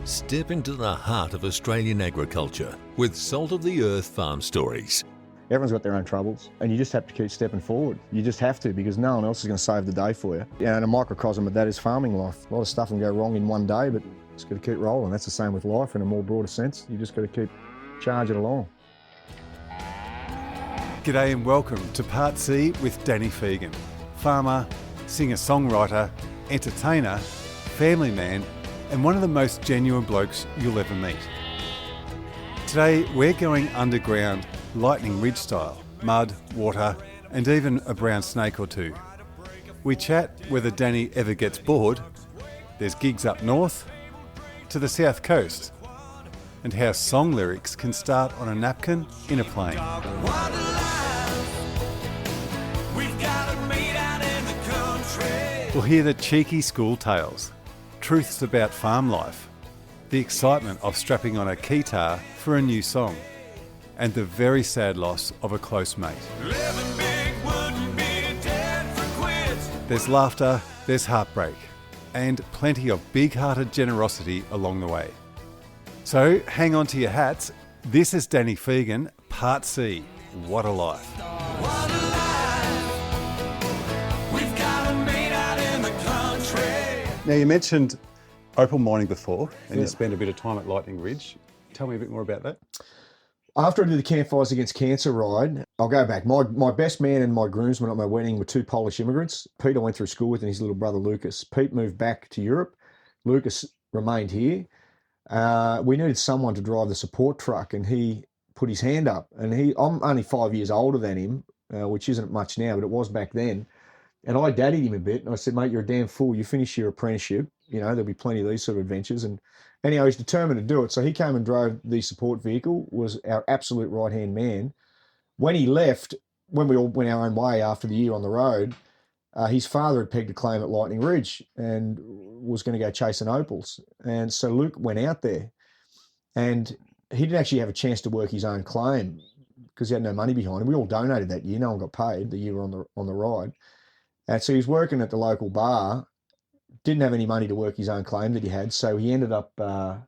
Step into the heart of Australian agriculture with Salt of the Earth farm stories. Everyone's got their own troubles, and you just have to keep stepping forward. You just have to, because no one else is going to save the day for you. And a microcosm of that is farming life. A lot of stuff can go wrong in one day, but just got to keep rolling. That's the same with life in a more broader sense. You just got to keep charging along. G'day and welcome to Part C with Danny Phegan, farmer, singer-songwriter, entertainer, family man, and one of the most genuine blokes you'll ever meet. Today we're going underground, Lightning Ridge style, mud, water, and even a brown snake or two. We chat whether Danny ever gets bored, there's gigs up north, to the south coast, and how song lyrics can start on a napkin in a plane. We'll hear the cheeky school tales, truths about farm life, the excitement of strapping on a keytar for a new song, and the very sad loss of a close mate. There's laughter, there's heartbreak, and plenty of big-hearted generosity along the way. So hang on to your hats. This is Danny Phegan, Part C. What a life. Now, you mentioned opal mining before, and you spent a bit of time at Lightning Ridge. Tell me a bit more about that. After I did the Campfires Against Cancer ride, I'll go back. My best man and my groomsmen at my wedding were two Polish immigrants. Pete I went through school with and his little brother Lucas. Pete moved back to Europe. Lucas remained here. We needed someone to drive the support truck, and he put his hand up. And I'm only 5 years older than him, which isn't much now, but it was back then. And I daddied him a bit, and I said, mate, you're a damn fool. You finish your apprenticeship. You know, there'll be plenty of these sort of adventures. And anyhow, he's determined to do it. So he came and drove the support vehicle, was our absolute right-hand man. When he left, when we all went our own way after the year on the road, his father had pegged a claim at Lightning Ridge and was going to go chasing opals. And so Luke went out there, and he didn't actually have a chance to work his own claim because he had no money behind him. We all donated that year. No one got paid the year on the ride. And so he was working at the local bar, didn't have any money to work his own claim that he had. So he ended up,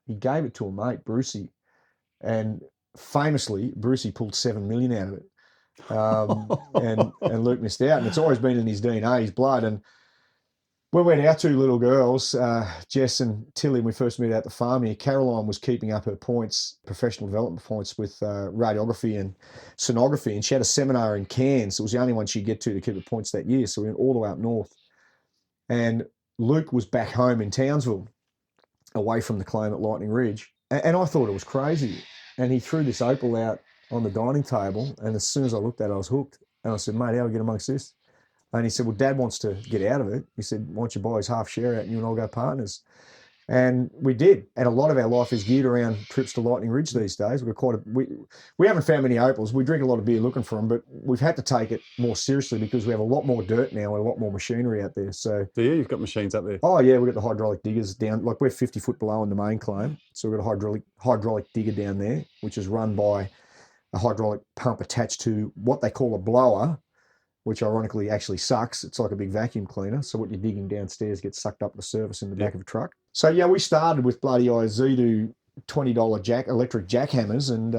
he gave it to a mate, Brucey. And famously, Brucey pulled 7 million out of it. And Luke missed out. And it's always been in his DNA, his blood. And when we had our two little girls, Jess and Tilly, when we first met out the farm here, Caroline was keeping up her points, professional development points with radiography and sonography. And she had a seminar in Cairns. It was the only one she'd get to keep her points that year. So we went all the way up north. And Luke was back home in Townsville, away from the claim at Lightning Ridge. And I thought it was crazy. And he threw this opal out on the dining table. And as soon as I looked at it, I was hooked. And I said, mate, how do we get amongst this? And he said, well, Dad wants to get out of it. He said, why don't you buy his half share out and you and I'll go partners? And we did. And a lot of our life is geared around trips to Lightning Ridge these days. We haven't found many opals. We drink a lot of beer looking for them, but we've had to take it more seriously because we have a lot more dirt now and a lot more machinery out there. So yeah, you've got machines up there. Oh yeah, we've got the hydraulic diggers down. Like we're 50 foot below on the main claim. So we've got a hydraulic digger down there, which is run by a hydraulic pump attached to what they call a blower, which ironically actually sucks. It's like a big vacuum cleaner. So what you're digging downstairs gets sucked up the surface in the back of a truck. So yeah, we started with bloody Izudu $20 electric jackhammers, and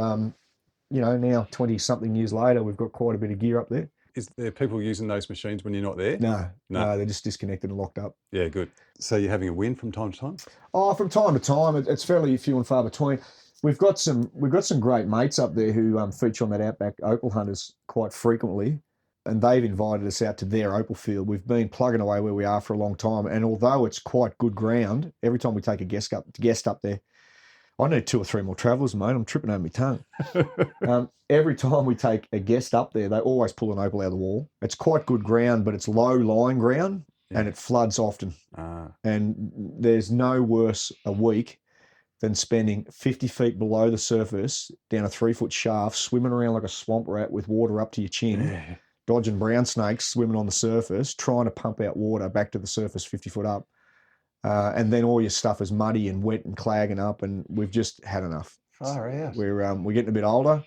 now 20-something years later, we've got quite a bit of gear up there. Is there people using those machines when you're not there? No, they're just disconnected and locked up. Yeah, good. So you're having a win from time to time? Oh, from time to time. It's fairly few and far between. We've got some great mates up there who feature on that Outback Opal Hunters quite frequently. And they've invited us out to their opal field. We've been plugging away where we are for a long time. And although it's quite good ground, every time we take a guest up there, I need 2 or 3 more travellers, mate. I'm tripping over my tongue. Every time we take a guest up there, they always pull an opal out of the wall. It's quite good ground, but it's low-lying ground, and it floods often. And there's no worse a week than spending 50 feet below the surface, down a 3-foot shaft, swimming around like a swamp rat with water up to your chin, dodging brown snakes swimming on the surface, trying to pump out water back to the surface 50 foot up. And then all your stuff is muddy and wet and clagging up, and we've just had enough. Far out. We're getting a bit older,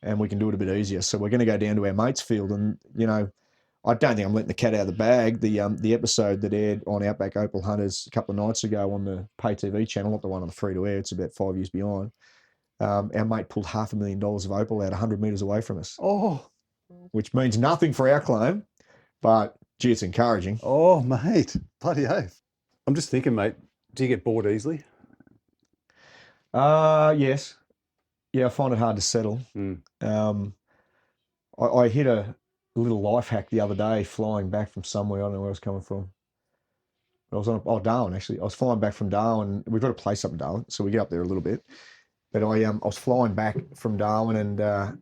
and we can do it a bit easier. So we're going to go down to our mate's field, and I don't think I'm letting the cat out of the bag. The episode that aired on Outback Opal Hunters a couple of nights ago on the pay TV channel, not the one on the free to air, it's about 5 years behind. Our mate pulled $500,000 of opal out 100 metres away from us. Oh, which means nothing for our claim, but gee, it's encouraging. oh, mate, bloody oath. I'm just thinking, mate, do you get bored easily? Yes. Yeah, I find it hard to settle. I hit a little life hack the other day flying back from somewhere. I don't know where I was coming from. I was on Darwin, actually. I was flying back from Darwin. We've got a place up in Darwin, so we get up there a little bit. But I was flying back from Darwin, and I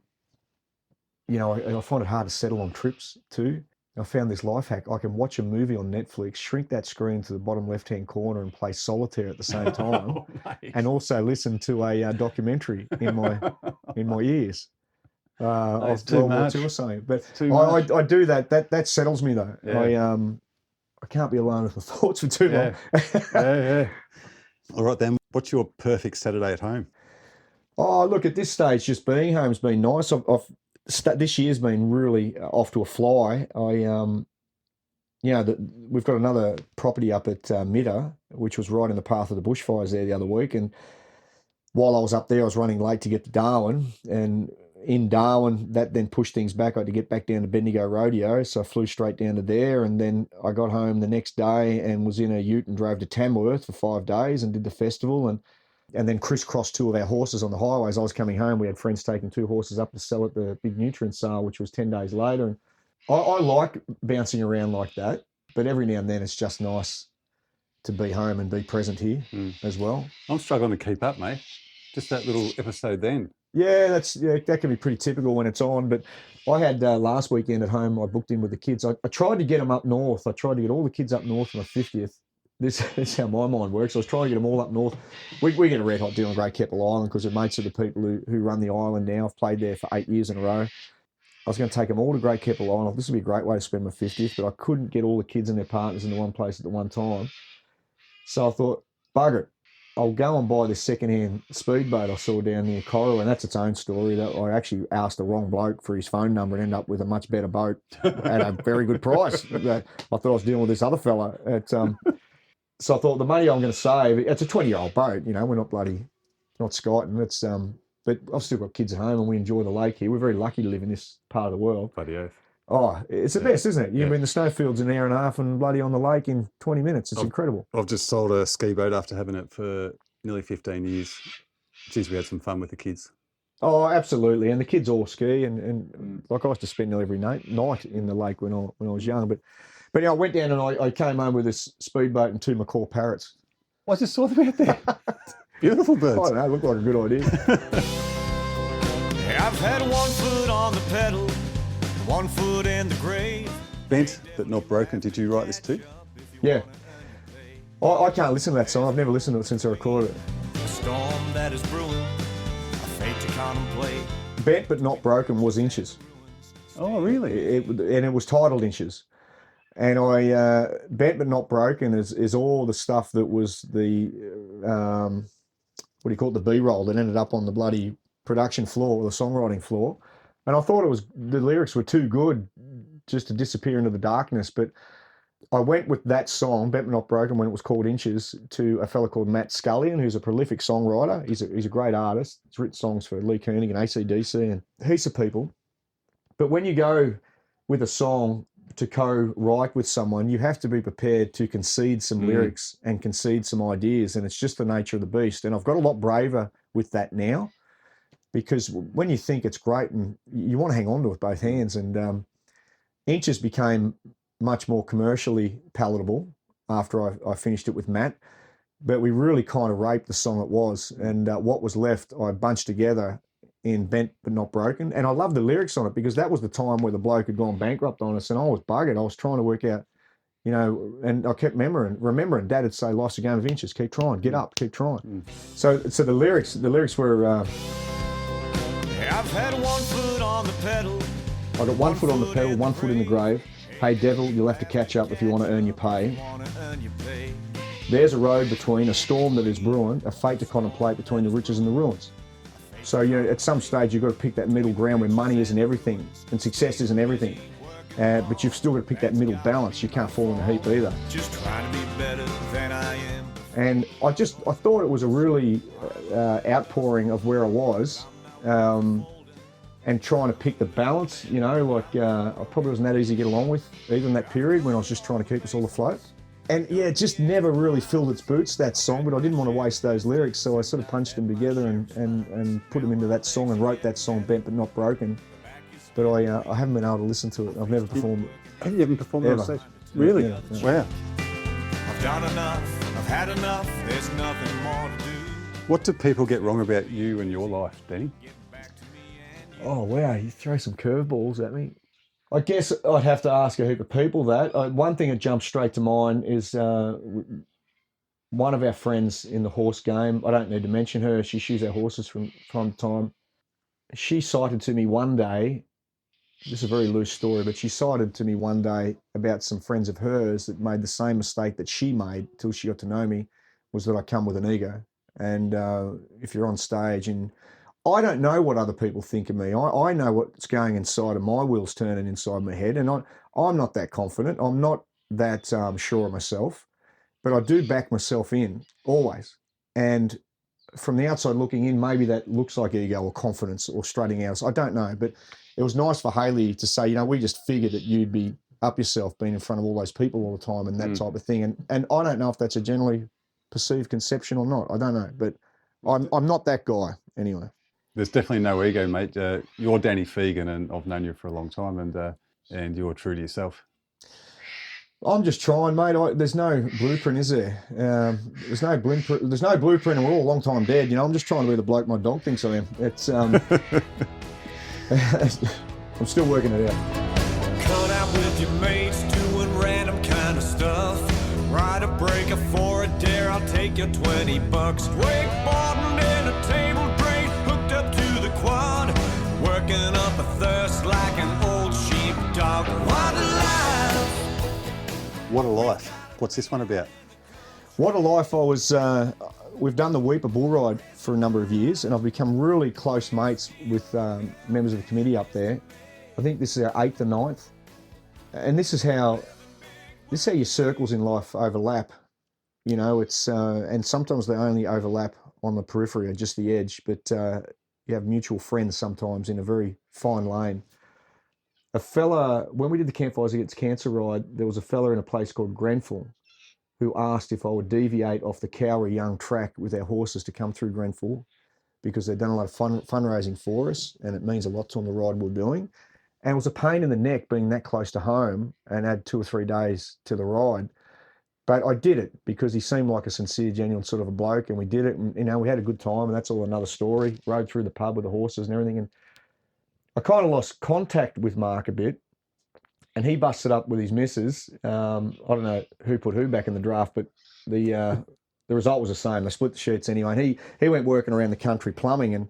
find it hard to settle on trips too. I found this life hack. I can watch a movie on Netflix, shrink that screen to the bottom left-hand corner, and play solitaire at the same time, and also listen to a documentary in my ears of World War II or something. But I do that. That settles me though. Yeah. I can't be alone with my thoughts for too long. Yeah. All right then. What's your perfect Saturday at home? Oh, look, at this stage, just being home's been nice. This year's been really off to a fly. We've got another property up at Midder, which was right in the path of the bushfires there the other week. And while I was up there, I was running late to get to Darwin. And in Darwin, that then pushed things back. I had to get back down to Bendigo Rodeo, so I flew straight down to there. And then I got home the next day and was in a ute and drove to Tamworth for 5 days and did the festival. And then crisscrossed 2 of our horses on the highways. I was coming home. We had friends taking 2 horses up to sell at the big nutrient sale, which was 10 days later. And I like bouncing around like that, but every now and then it's just nice to be home and be present here as well. I'm struggling to keep up, mate. Just that little episode then. Yeah, that can be pretty typical when it's on. But I had last weekend at home, I booked in with the kids. I tried to get them up north. I tried to get all the kids up north for my 50th. This is how my mind works. I was trying to get them all up north. We get a red hot deal on Great Keppel Island because they're mates of the people who run the island now. I've played there for 8 years in a row. I was going to take them all to Great Keppel Island. This would be a great way to spend my 50th, but I couldn't get all the kids and their partners into one place at the one time. So I thought, bugger it. I'll go and buy this second-hand speedboat I saw down near Coral, and that's its own story. That I actually asked the wrong bloke for his phone number and ended up with a much better boat at a very good price. I thought I was dealing with this other fella at... So I thought the money I'm going to save, it's a 20-year-old boat, we're not skiting. It's, but I've still got kids at home and we enjoy the lake here. We're very lucky to live in this part of the world. Bloody oath. Oh, it's the best, isn't it? You can be in the snowfields an hour and a half and bloody on the lake in 20 minutes. It's incredible. I've just sold a ski boat after having it for nearly 15 years. Geez, we had some fun with the kids. Oh, absolutely. And the kids all ski and like I used to spend every night in the lake when I was young. But I went down and I came home with this speedboat and 2 macaw parrots. I just saw them out there. Beautiful birds. I don't know, looked like a good idea. I've had 1 foot on the pedal, 1 foot in the grave. Bent but not broken. Did you write this too? Yeah. I can't listen to that song. I've never listened to it since I recorded it. A storm that is brewing, a fate to contemplate. Bent but not broken was Inches. Oh, really? It was titled Inches. And Bent but not broken is all the stuff that was the the B-roll that ended up on the bloody production floor, the songwriting floor. And I thought the lyrics were too good just to disappear into the darkness. But I went with that song, Bent but not broken, when it was called Inches, to a fella called Matt Scullion, who's a prolific songwriter. He's a great artist. He's written songs for Lee Koenig and AC/DC and heaps of people. But when you go with a song to co-write with someone, you have to be prepared to concede some lyrics and concede some ideas, and it's just the nature of the beast. And I've got a lot braver with that now, because when you think it's great and you want to hang on to it with both hands, and Inches became much more commercially palatable after I finished it with Matt, but we really kind of raped the song it was, and what was left I bunched together in Bent but not broken. And I love the lyrics on it because that was the time where the bloke had gone bankrupt on us and I was buggered. I was trying to work out, and I kept remembering Dad would say, life's a game of inches, keep trying, get up, keep trying. So the lyrics were I've had 1 foot on the pedal. I got 1 foot on the pedal, 1 foot in the grave. Hey devil, you'll have to catch up if you want to earn your pay. There's a road between, a storm that is brewing, a fate to contemplate between the riches and the ruins. So, at some stage, you've got to pick that middle ground where money isn't everything and success isn't everything. But you've still got to pick that middle balance. You can't fall in a heap either. Just trying to be better than I am. And I thought it was a really outpouring of where I was, and trying to pick the balance, you know, like I probably wasn't that easy to get along with, even that period when I was just trying to keep us all afloat. And yeah, it just never really filled its boots, that song, but I didn't want to waste those lyrics, so I sort of punched them together and put them into that song and wrote that song, Bent But Not Broken. But I haven't been able to listen to it. I've never performed it. You haven't performed it on stage? Really? Yeah. Wow. I've done enough, I've had enough, there's nothing more to do. What do people get wrong about you and your life, Danny? Oh, wow, you throw some curveballs at me. I guess I'd have to ask a heap of people that. One thing that jumps straight to mind is one of our friends in the horse game. I don't need to mention her. She shoes our horses from time to time. She cited to me one day, this is a very loose story, but she cited to me one day about some friends of hers that made the same mistake that she made till she got to know me, was that I come with an ego. And if you're on stage, and I don't know what other people think of me. I know what's going inside of my wheels turning inside my head, and I'm not that confident. I'm not that sure of myself, but I do back myself in, always. And from the outside looking in, maybe that looks like ego or confidence or strutting out. I don't know, but it was nice for Hayley to say, you know, we just figured that you'd be up yourself being in front of all those people all the time and that type of thing. And I don't know if that's a generally perceived conception or not. I don't know, but I'm not that guy anyway. There's definitely no ego, mate. You're Danny Phegan, and I've known you for a long time, and you're true to yourself. I'm just trying, mate. There's no blueprint, is there? There's no blueprint. There's no blueprint, and we're all a long time dead. You know, I'm just trying to be the bloke my dog thinks I am. It's I'm still working it out. Cut out with your mates, doing random kind of stuff. Ride a breaker for a dare, I'll take your $20. Wakeboarding in a table brain, hooked up to the quad. Working up a thirst like an old sheepdog. What a life! What a life. What's this one about? What a life. We've done the Weeper Bull Ride for a number of years, and I've become really close mates with members of the committee up there. I think this is our 8th or 9th. And this is how your circles in life overlap. You know, it's and sometimes they only overlap on the periphery or just the edge, but you have mutual friends sometimes in a very fine lane. A fella, when we did the Campfires Against Cancer ride, there was a fella in a place called Grenfell who asked if I would deviate off the Cowrie Young track with our horses to come through Grenfell, because they'd done a lot of fundraising for us, and it means a lot to them, the ride we're doing. And it was a pain in the neck being that close to home and add 2 or 3 days to the ride. But I did it because he seemed like a sincere, genuine sort of a bloke, and we did it. And, you know, we had a good time, and that's all another story. Rode through the pub with the horses and everything. And I kind of lost contact with Mark a bit, and he busted up with his missus. I don't know who put who back in the draft, but the result was the same. They split the sheets anyway. And he went working around the country plumbing, and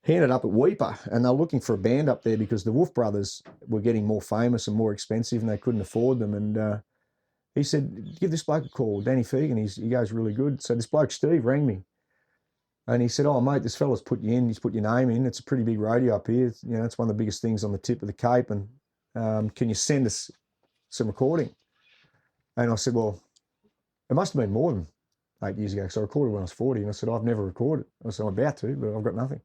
he ended up at Weeper, and they were looking for a band up there because the Wolf Brothers were getting more famous and more expensive, and they couldn't afford them. And he said, give this bloke a call, Danny Phegan. He goes really good. So this bloke, Steve, rang me. And he said, oh, mate, this fella's put you in. He's put your name in. It's a pretty big radio up here. You know, it's one of the biggest things on the tip of the Cape. And can you send us some recording? And I said, well, it must have been more than 8 years ago, because I recorded when I was 40. And I said, I've never recorded. I said, I'm about to, but I've got nothing.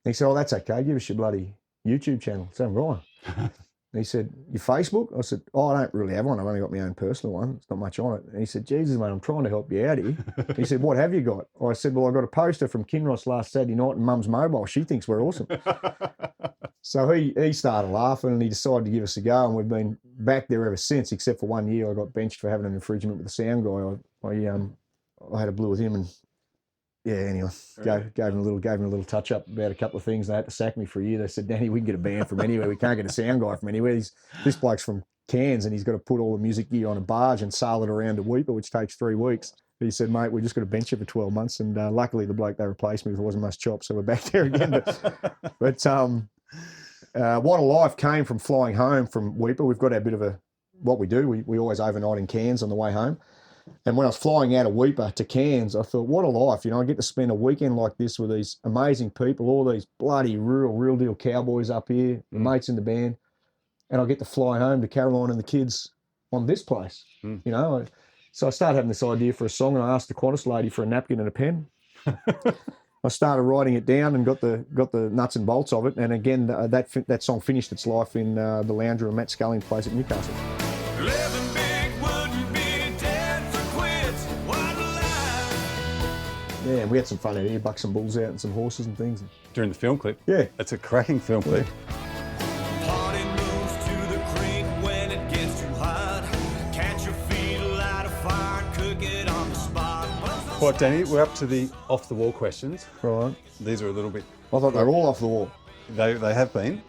And he said, oh, that's okay. Give us your bloody YouTube channel. So I'm right. And he said, your Facebook? I said, oh, I don't really have one. I've only got my own personal one. It's not much on it. And he said, Jesus, mate, I'm trying to help you out here. He said, what have you got? I said, well, I got a poster from Kinross last Saturday night and Mum's mobile. She thinks we're awesome. So he started laughing, and he decided to give us a go, and we've been back there ever since, except for 1 year I got benched for having an infringement with the sound guy. I had a blue with him, and yeah, anyway, gave him a little touch up about a couple of things. They had to sack me for a year. They said, Danny, we can get a band from anywhere. We can't get a sound guy from anywhere. This bloke's from Cairns, and he's got to put all the music gear on a barge and sail it around to Weeper, which takes 3 weeks. He said, mate, we just got to bench you for 12 months. And luckily the bloke they replaced me with wasn't much chop, so we're back there again. But What a Life came from flying home from Weeper. We've got our bit of what we do. We always overnight in Cairns on the way home. And when I was flying out of Weeper to Cairns, I thought, what a life. You know, I get to spend a weekend like this with these amazing people, all these bloody real deal cowboys up here, the mates in the band. and I get to fly home to Caroline and the kids on this place. You know, so I started having this idea for a song, and I asked the Qantas lady for a napkin and a pen. I started writing it down and got the nuts and bolts of it. And again, that song finished its life in the lounge room, Matt Sculling's place at Newcastle. Living big wouldn't be dead for quits. What life? Yeah, and we had some fun out here, bucked some bulls out and some horses and things. During the film clip? Yeah. It's a cracking film clip. Party moves to the creek when it gets too hot. Catch your feet, light a fire, and cook it on the spot. Right, Danny, we're up to the off-the-wall questions. Right. These are a little bit... I thought they were all off the wall. They have been.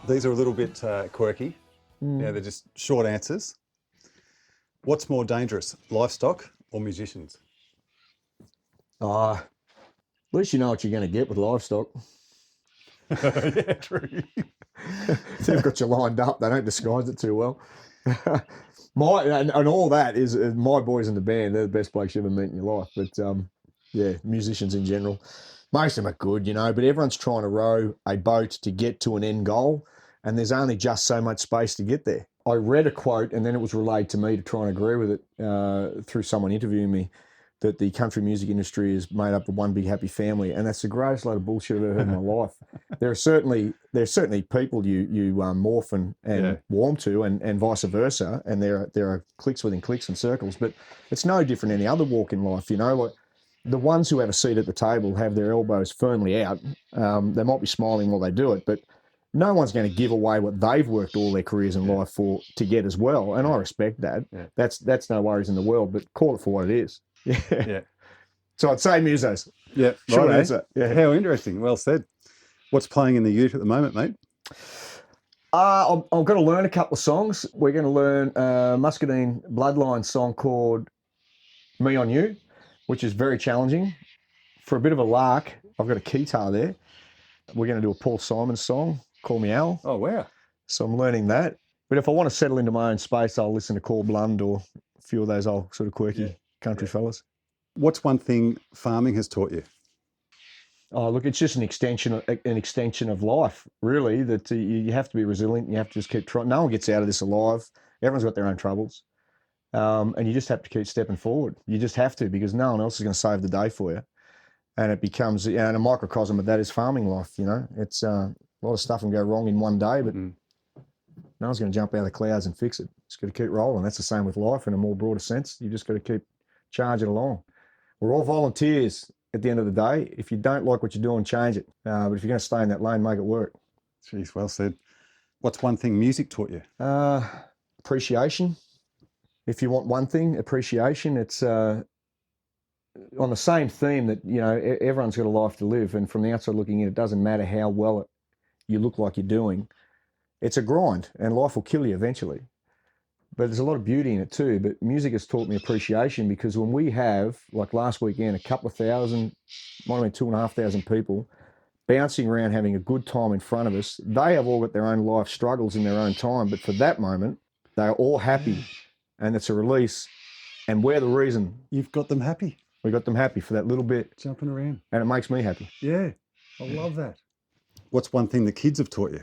These are a little bit quirky. Yeah, they're just short answers. What's more dangerous, livestock or musicians? At least you know what you're going to get with livestock. Yeah, true. They've got you lined up. They don't disguise it too well. And all that is my boys in the band. They're the best blokes you ever met in your life. But yeah, musicians in general, most of them are good, you know. But everyone's trying to row a boat to get to an end goal, and there's only just so much space to get there. I read a quote, and then it was relayed to me to try and agree with it through someone interviewing me, that the country music industry is made up of one big happy family, and that's the greatest load of bullshit I've ever heard in my life. There's certainly people you morph and warm to, and vice versa, and there are clicks within clicks and circles, but it's no different than any other walk in life. You know, like the ones who have a seat at the table have their elbows firmly out. They might be smiling while they do it, but no one's going to give away what they've worked all their careers in life for to get as well, and I respect that. Yeah. That's no worries in the world, but call it for what it is. Yeah. So I'd say musos. Yeah. Short right, answer. Yeah. How interesting. Well said. What's playing in the ute at the moment, mate? I'm going to learn a couple of songs. We're going to learn a Muscadine Bloodline song called Me on You, which is very challenging. For a bit of a lark, I've got a keytar there. We're going to do a Paul Simon song, Call Me Al. Oh, wow. So I'm learning that. But if I want to settle into my own space, I'll listen to Call Blund or a few of those old sort of quirky country fellas. What's one thing farming has taught you? Oh, look, it's just an extension of life, really, that you have to be resilient. You have to just keep trying. No one gets out of this alive. Everyone's got their own troubles. And you just have to keep stepping forward. You just have to, because no one else is going to save the day for you. And it becomes, and a microcosm of that is farming life, you know. It's a lot of stuff can go wrong in one day, but no one's going to jump out of the clouds and fix it. Just got to keep rolling. That's the same with life in a more broader sense. You just got to keep charging along. We're all volunteers at the end of the day. If you don't like what you're doing, change it. But if you're going to stay in that lane, make it work. Jeez, well said. What's one thing music taught you? Appreciation. If you want one thing, appreciation. It's on the same theme that, you know, everyone's got a life to live, and from the outside looking in, it doesn't matter how well you look like you're doing. It's a grind, and life will kill you eventually. But there's a lot of beauty in it too. But music has taught me appreciation, because when we have, like last weekend, a couple of thousand, might have been 2,500 people bouncing around having a good time in front of us, they have all got their own life struggles in their own time. But for that moment, they're all happy, and it's a release. And we're the reason. You've got them happy. We got them happy for that little bit. Jumping around. And it makes me happy. Yeah, I love that. What's one thing the kids have taught you?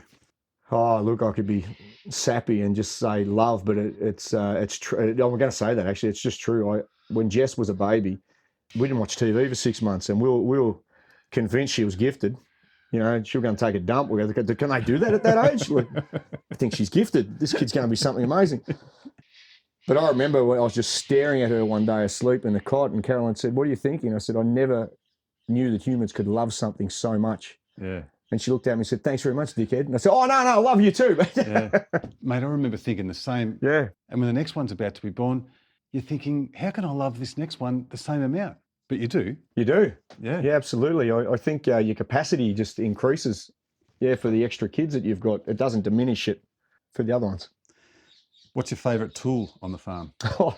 Oh, look, I could be sappy and just say love, but it's true. I'm going to say that, actually. It's just true. When Jess was a baby, we didn't watch TV for 6 months, and we were convinced she was gifted. You know, she was going to take a dump. We go, can they do that at that age? Look, I think she's gifted. This kid's going to be something amazing. But I remember when I was just staring at her one day asleep in the cot, and Caroline said, "What are you thinking?" I said, "I never knew that humans could love something so much." Yeah. And she looked at me and said, "Thanks very much, dickhead." And I said, "Oh, no, I love you too." Yeah. Mate, I remember thinking the same. Yeah. And when the next one's about to be born, you're thinking, how can I love this next one the same amount? But you do. You do. Yeah. Yeah, absolutely. I think your capacity just increases, for the extra kids that you've got. It doesn't diminish it for the other ones. What's your favourite tool on the farm? Oh,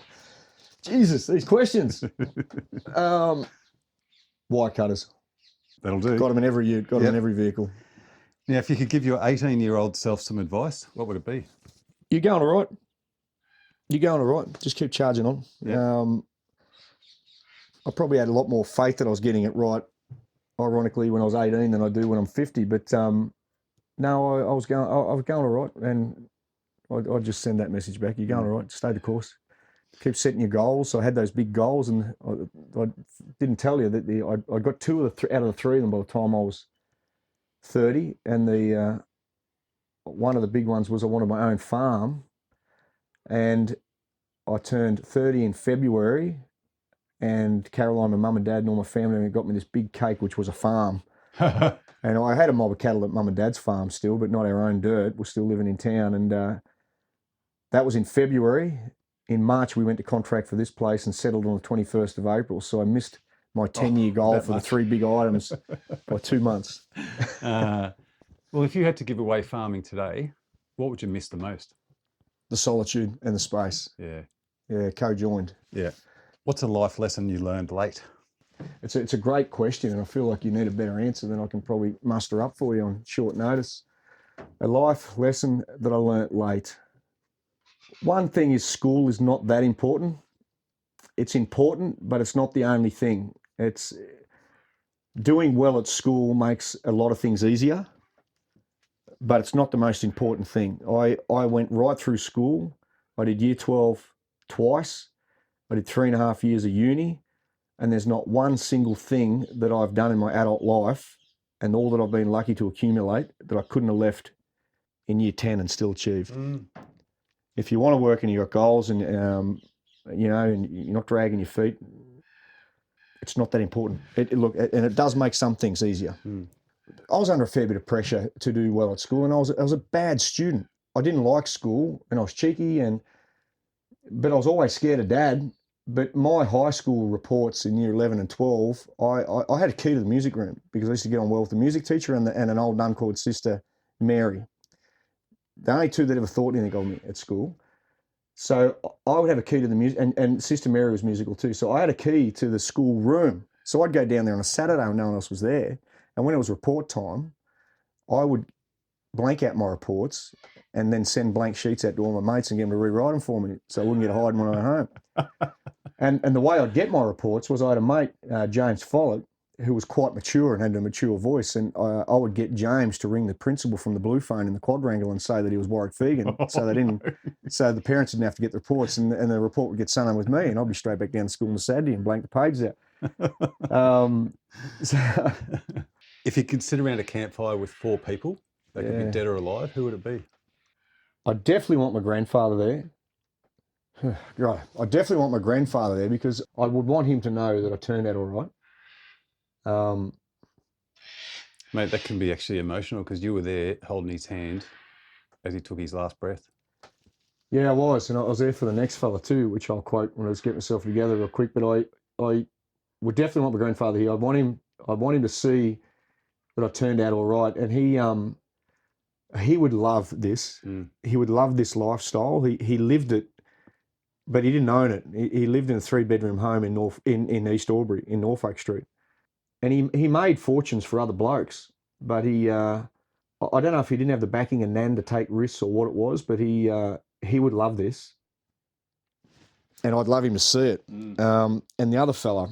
Jesus, these questions. Wire cutters. That'll do. Got them in every ute, got them in every vehicle. Now, if you could give your 18-year-old self some advice, what would it be? You're going all right. You're going all right. Just keep charging on. Yeah. I probably had a lot more faith that I was getting it right, ironically, when I was 18 than I do when I'm 50. But, No, I was going. I was going all right, and I'd just send that message back. You're going all right. Stay the course. Keep setting your goals. So I had those big goals, and I didn't tell you that I got two of out of the three of them by the time I was 30, and the one of the big ones was I wanted my own farm, and I turned 30 in February, and Caroline, my mum and dad, and all my family got me this big cake, which was a farm. And I had a mob of cattle at mum and dad's farm still, but not our own dirt. We're still living in town, and that was in February. In March, we went to contract for this place and settled on the 21st of April. So I missed my 10-year goal for the three big items by 2 months. Well, if you had to give away farming today, what would you miss the most? The solitude and the space. Yeah. Yeah, co-joined. Yeah. What's a life lesson you learned late? It's a great question, and I feel like you need a better answer than I can probably muster up for you on short notice. A life lesson that I learnt late. One thing is school is not that important. It's important, but it's not the only thing. It's doing well at school makes a lot of things easier, but it's not the most important thing. I went right through school. I did year 12 twice. I did 3.5 years of uni. And there's not one single thing that I've done in my adult life and all that I've been lucky to accumulate that I couldn't have left in year 10 and still achieved. If you want to work and you've got goals and, and you're not dragging your feet, it's not that important. Look, and it does make some things easier. I was under a fair bit of pressure to do well at school, and I was a bad student. I didn't like school, and I was cheeky, but I was always scared of Dad. But my high school reports in year 11 and 12, I had a key to the music room because I used to get on well with the music teacher and an old nun called Sister Mary. The only two that ever thought anything of me at school. So I would have a key to the music, and Sister Mary was musical too. So I had a key to the school room. So I'd go down there on a Saturday when no one else was there. And when it was report time, I would blank out my reports and then send blank sheets out to all my mates and get them to rewrite them for me so I wouldn't get hiding when I went home. And the way I'd get my reports was I had a mate, James Follett, who was quite mature and had a mature voice, and I would get James to ring the principal from the blue phone in the quadrangle and say that he was Warwick Phegan, so the parents didn't have to get the reports, and the report would get sent home with me, and I'd be straight back down to school on the Saturday and blank the pages out. If you could sit around a campfire with 4 people, they could be dead or alive, who would it be? I definitely want my grandfather there. Right. I definitely want my grandfather there because I would want him to know that I turned out all right. Mate, that can be actually emotional because you were there holding his hand as he took his last breath. Yeah, I was, and I was there for the next fella too, which I'll quote when I was getting myself together real quick. But I would definitely want my grandfather here. I'd want him to see that I turned out all right, and he would love this. He would love this lifestyle. He lived it. But he didn't own it. He lived in a 3-bedroom home in East Albury, in Norfolk Street. And he made fortunes for other blokes. But I don't know if he didn't have the backing of Nan to take risks or what it was, but he would love this. And I'd love him to see it. And the other fella,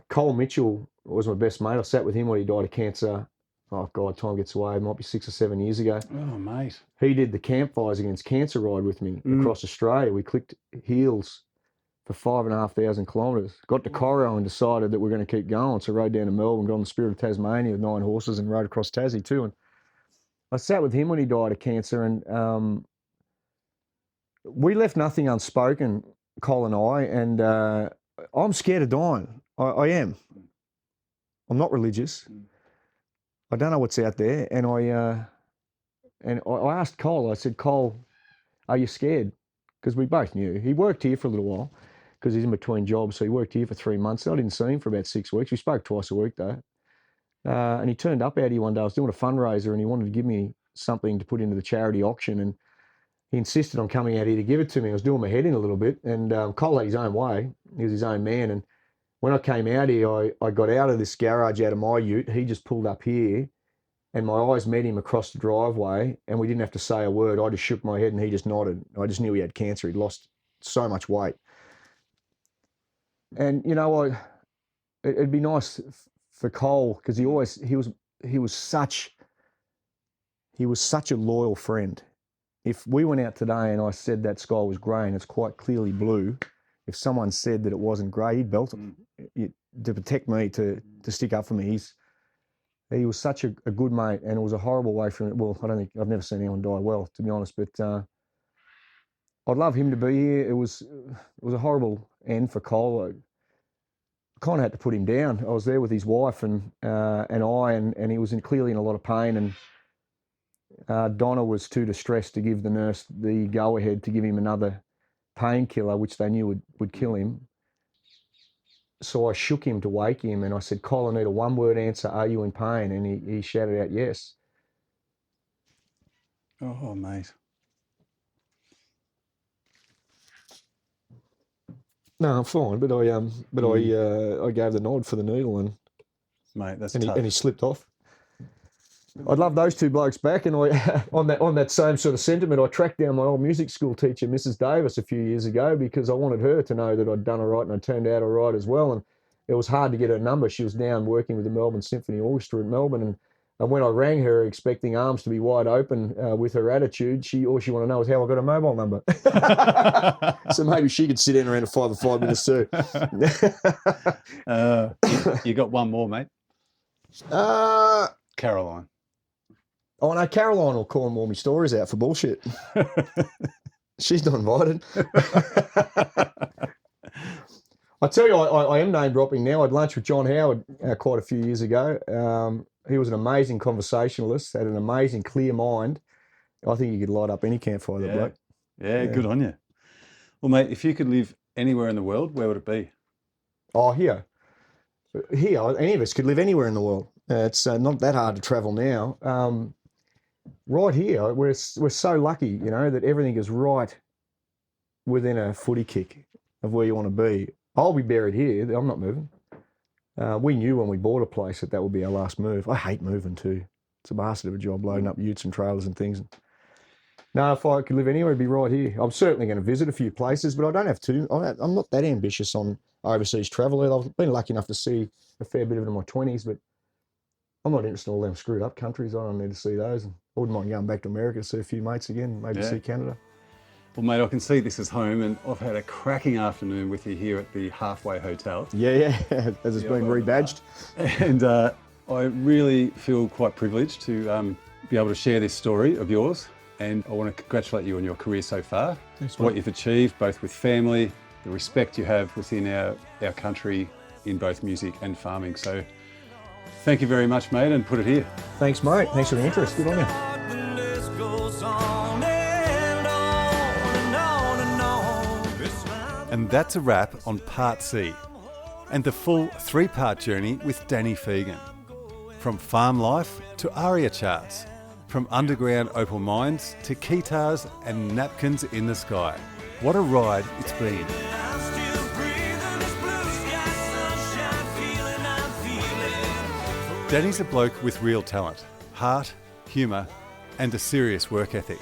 Cole Mitchell was my best mate. I sat with him when he died of cancer. Oh, God, time gets away. It might be 6 or 7 years ago. Oh, mate. He did the Campfires Against Cancer ride with me across Australia. We clicked heels for 5,500 kilometres. Got to Corro and decided that we're going to keep going. So rode down to Melbourne, got on the Spirit of Tasmania with 9 horses and rode across Tassie too. And I sat with him when he died of cancer, and we left nothing unspoken, Cole and I, and I'm scared of dying. I am. I'm not religious. I don't know what's out there, and I asked Cole. I said, Cole, are you scared? Because we both knew. He worked here for a little while because he's in between jobs, so he worked here for 3 months. I didn't see him for about 6 weeks. We spoke twice a week though, and he turned up out here one day. I was doing a fundraiser, and he wanted to give me something to put into the charity auction, and he insisted on coming out here to give it to me. I was doing my head in a little bit, and Cole had his own way. He was his own man, and when I came out here, I got out of this garage, out of my ute. He just pulled up here, and my eyes met him across the driveway, and we didn't have to say a word. I just shook my head, and he just nodded. I just knew he had cancer. He'd lost so much weight. And, it'd be nice for Cole, because he was such he was such a loyal friend. If we went out today and I said that sky was grey and it's quite clearly blue, if someone said that it wasn't grey, he'd belt them to protect me, to stick up for me. He was such a good mate, and it was a horrible way for him. Well, I've never seen anyone die well, to be honest, but I'd love him to be here. It was a horrible end for Cole. I kind of had to put him down. I was there with his wife and he was clearly in a lot of pain, and Donna was too distressed to give the nurse the go-ahead to give him another painkiller, which they knew would kill him. So I shook him to wake him, and I said, Cole, I need a one-word answer. Are you in pain? And he shouted out, yes. Oh, mate. No, I'm fine, but I gave the nod for the needle, and Mate, that's and tough. he slipped off. I'd love those two blokes back, and I on that same sort of sentiment, I tracked down my old music school teacher, Mrs. Davis, a few years ago, because I wanted her to know that I'd done all right and I turned out all right as well. And it was hard to get her number. She was down working with the Melbourne Symphony Orchestra in Melbourne, and when I rang her expecting arms to be wide open with her attitude, all she wanted to know was how I got a mobile number. So maybe she could sit in around a 5 or 5 minutes too. You got one more, mate. Caroline. Oh, no, Caroline will call and warm me stories out for bullshit. She's not invited. I tell you, I am name dropping now. I had lunch with John Howard quite a few years ago. He was an amazing conversationalist, had an amazing clear mind. I think he could light up any campfire, that bloke. Yeah, good on you. Well, mate, if you could live anywhere in the world, where would it be? Oh, here. Here, any of us could live anywhere in the world. It's not that hard to travel now. Right here, we're so lucky, that everything is right within a footy kick of where you want to be. I'll be buried here. I'm not moving. We knew when we bought a place that would be our last move. I hate moving too. It's a bastard of a job, loading up utes and trailers and things. No, if I could live anywhere, it'd be right here. I'm certainly going to visit a few places, but I don't have to. I'm not that ambitious on overseas travel. I've been lucky enough to see a fair bit of it in my 20s, but I'm not interested in all them screwed up countries. I don't need to see those. I wouldn't mind going back to America to see a few mates again, maybe see Canada. Well, mate, I can see this is home, and I've had a cracking afternoon with you here at the Halfway Hotel. Yeah, as it's been rebadged. And I really feel quite privileged to be able to share this story of yours. And I want to congratulate you on your career so far. Thanks, what mate. you've achieved, both with family, the respect you have within our country in both music and farming. So thank you very much, mate, and put it here. Thanks, mate. Thanks for the interest. Good on you. And that's a wrap on Part C and the full 3-part journey with Danny Phegan. From farm life to aria charts, from underground opal mines to keytars and napkins in the sky. What a ride it's been. Danny's a bloke with real talent, heart, humour and a serious work ethic.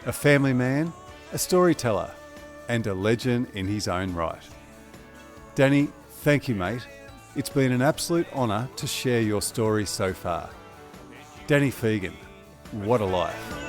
A family man, a storyteller and a legend in his own right. Danny, thank you, mate. It's been an absolute honour to share your story so far. Danny Phegan, what a life.